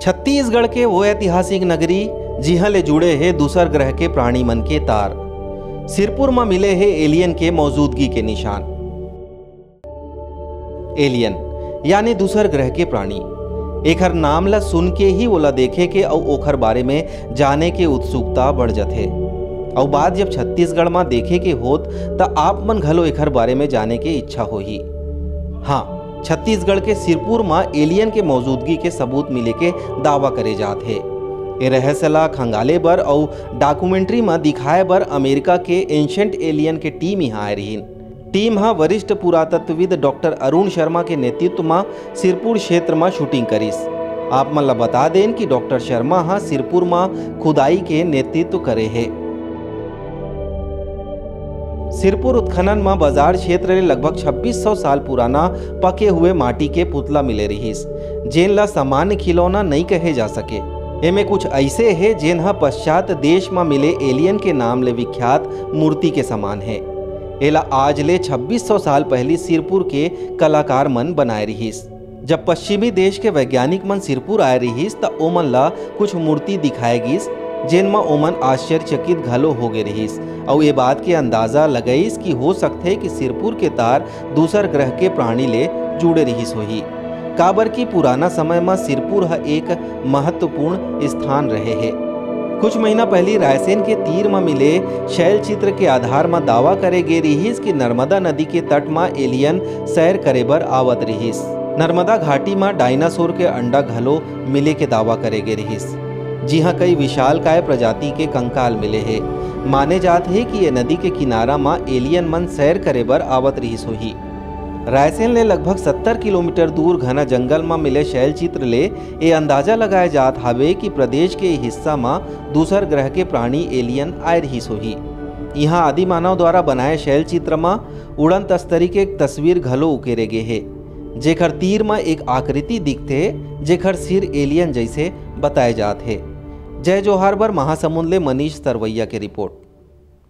छत्तीसगढ़ के वो ऐतिहासिक नगरी जिहाँ ले जुड़े है दूसर ग्रह के प्राणी मन के तार। सिरपुर में मिले है एलियन के मौजूदगी के निशान। एलियन यानी दूसर ग्रह के प्राणी, एकर नाम ला सुन के ही ओला देखे के और ओखर बारे में जाने के उत्सुकता बढ़ जाथे। और बात जब छत्तीसगढ़ में देखे के होत त आप मन घलो एकर बारे में जाने के इच्छा होही। हाँ, छत्तीसगढ़ के सिरपुर में एलियन के मौजूदगी के सबूत मिले के दावा करे जात है। ये रहस्य ला खंगाले बर और डॉक्यूमेंट्री में दिखाए बर अमेरिका के एंशंट एलियन के टीम यहाँ आए रहीन। टीम हाँ वरिष्ठ पुरातत्वविद डॉक्टर अरुण शर्मा के नेतृत्व में सिरपुर क्षेत्र में शूटिंग करीस। आप मन ला बता दें कि डॉक्टर शर्मा हाँ सिरपुर में खुदाई के नेतृत्व करे है। सिरपुर उत्खनन में बाजार क्षेत्र ले लगभग 2600 साल पुराना पके हुए माटी के पुतला मिले रहीस, जेन ला सामान्य खिलौना नहीं कहे जा सके। एमे कुछ ऐसे है जेन हा पश्चात देश में मिले एलियन के नाम ले विख्यात मूर्ति के समान है। एला आज ले 2600 साल पहले सिरपुर के कलाकार मन बनाए रहीस। जब पश्चिमी देश के वैज्ञानिक मन सिरपुर आए रहीस त ओमन ला कुछ मूर्ति दिखाए गिस, जेन में ओमन आश्चर्यचकित घलो हो गए रहीस और ये बात के अंदाजा लगाईस कि हो सकते कि सिरपुर के तार दूसर ग्रह के प्राणी ले जुड़े रहीस होही। काबर की पुराना समय में सिरपुर एक महत्वपूर्ण स्थान रहे है। कुछ महीना पहले रायसेन के तीर में मिले शैल चित्र के आधार में दावा करे गे रहीस कि नर्मदा नदी के तट में एलियन सैर करे बर आवत रहीस। नर्मदा घाटी में डायनासोर के अंडा घलो मिले के दावा करे गे रहीस। जी हाँ, कई विशालकाय प्रजाति के कंकाल मिले हैं। माने जात है कि ये नदी के किनारा में एलियन मन सैर करे बर आवत रहीस होही। रायसेन ले लगभग 70 किलोमीटर दूर घना जंगल में मिले शैल चित्र ले ये अंदाजा लगाए जात हावे कि प्रदेश के हिस्सा में दूसर ग्रह के प्राणी एलियन आए रहीस होही। यहाँ आदि मानव द्वारा बनाए शैल चित्र में उड़न तस्तरी के तस्वीर घलो उकेरे गे है, जेखर तीर में एक आकृति दिखते जेखर सिर एलियन जैसे बताए जात है। जय जोहार बर महासमुंद ले मनीष सरवैया के रिपोर्ट।